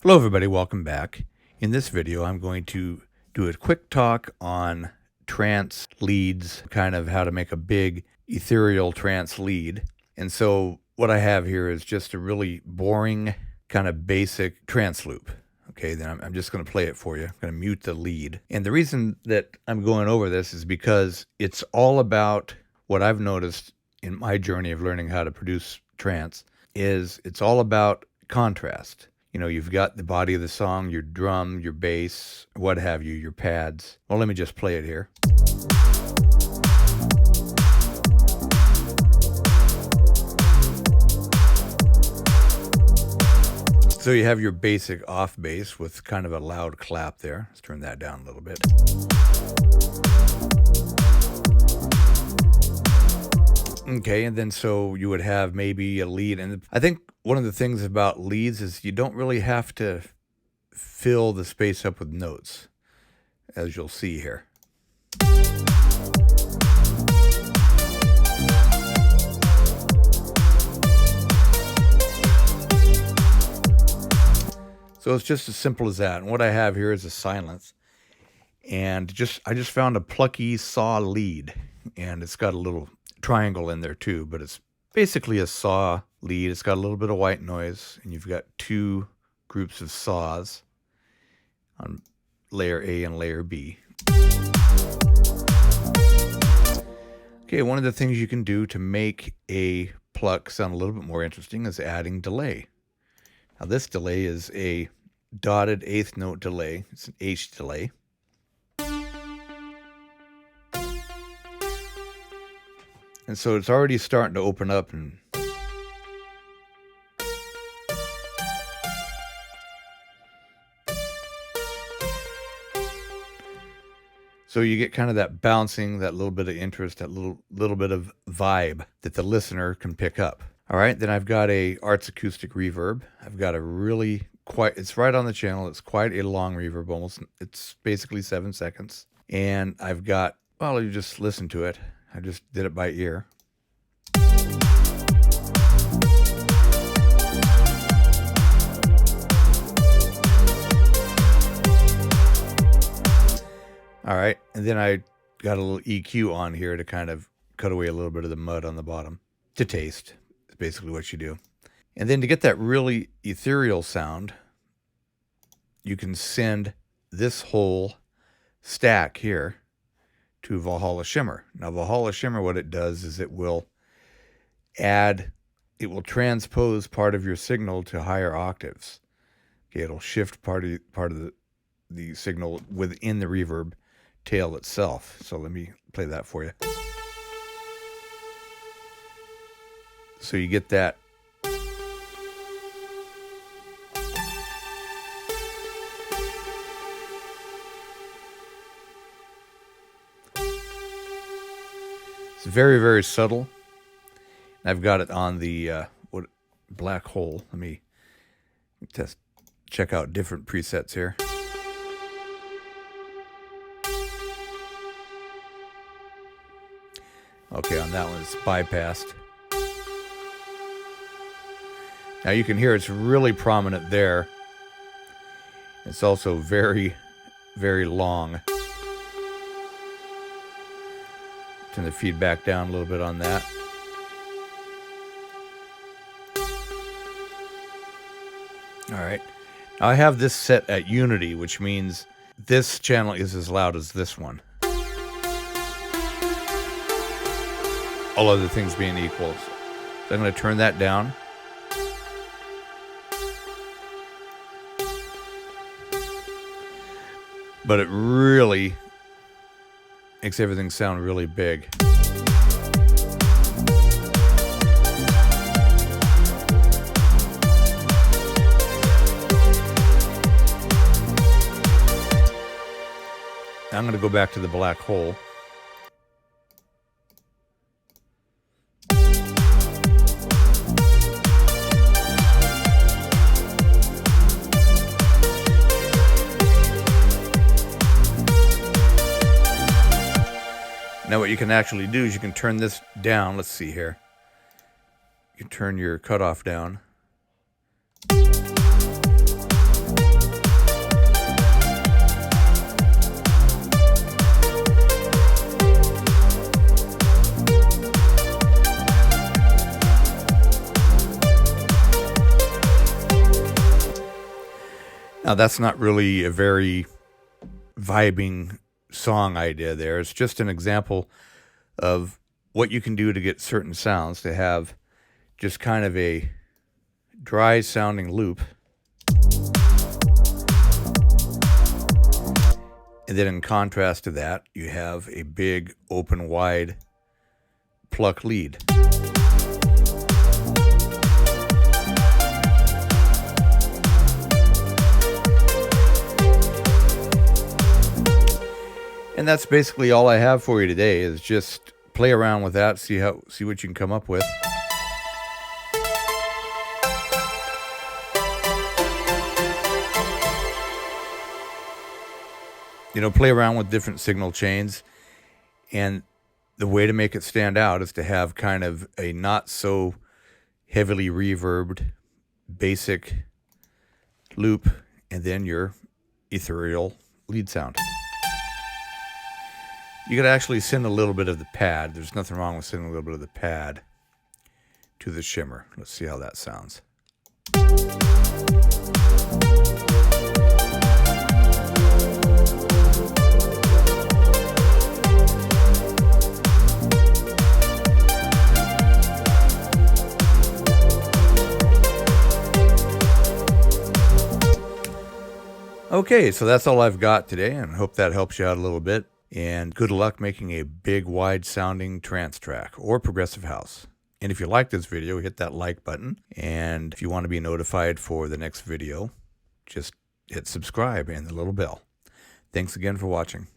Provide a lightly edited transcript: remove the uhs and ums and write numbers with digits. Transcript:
Hello everybody, welcome back. In this video I'm going to do a quick talk on trance leads, kind of how to make a big ethereal trance lead. And so what I have here is just a really boring kind of basic trance loop. Okay, then I'm just going to play it for you. I'm going to mute the lead. And the reason that I'm going over this is because it's all about what I've noticed in my journey of learning how to produce trance is it's all about contrast. You know, you've got the body of the song, your drum, your bass, what have you, your pads. Well, let me just play it here. So you have your basic off bass with kind of a loud clap there. Let's turn that down a little bit. Okay, and then so you would have maybe a lead. And I think one of the things about leads is you don't really have to fill the space up with notes, as you'll see here. So it's just as simple as that. And what I have here is a silence. And I just found a plucky saw lead. And it's got a little triangle in there too, but it's basically a saw lead. It's got a little bit of white noise, and you've got two groups of saws on layer A and layer B. Okay, one of the things you can do to make a pluck sound a little bit more interesting is adding delay. Now this delay is a dotted eighth note delay. It's an H delay. And so it's already starting to open up, and so you get kind of that bouncing, that little bit of interest, that little bit of vibe that the listener can pick up. All right, then I've got a Arts Acoustic reverb. I've got a really it's right on the channel. It's quite a long reverb, it's basically 7 seconds. And I've got, well, you just listen to it. I just did it by ear. All right, and then I got a little EQ on here to kind of cut away a little bit of the mud on the bottom. To taste, is basically what you do. And then to get that really ethereal sound, you can send this whole stack here to Valhalla Shimmer. Now Valhalla Shimmer, what it does is it will transpose part of your signal to higher octaves. Okay, it'll shift part of the signal within the reverb tail itself. So let me play that for you. So you get that. It's very, very subtle. I've got it on the black hole. Let me check out different presets here. Okay, on that one it's bypassed. Now you can hear it's really prominent there. It's also very, very long. Turn the feedback down a little bit on that. All right. Now I have this set at unity, which means this channel is as loud as this one. All other things being equal. So I'm going to turn that down. But it really makes everything sound really big. Now I'm going to go back to the black hole. Now what you can actually do is you can turn this down. Let's see here. You can turn your cutoff down. Now, that's not really a very vibing song idea there. It's just an example of what you can do to get certain sounds to have just kind of a dry sounding loop. And then in contrast to that, you have a big, open, wide pluck lead. And that's basically all I have for you today, is just play around with that, see what you can come up with. You know, play around with different signal chains, and the way to make it stand out is to have kind of a not so heavily reverbed basic loop, and then your ethereal lead sound. You could actually send a little bit of the pad. There's nothing wrong with sending a little bit of the pad to the shimmer. Let's see how that sounds. Okay, so that's all I've got today, and I hope that helps you out a little bit. And good luck making a big, wide sounding trance track or progressive house. And if you like this video, hit that like button. And if you want to be notified for the next video, just hit subscribe and the little bell. Thanks again for watching.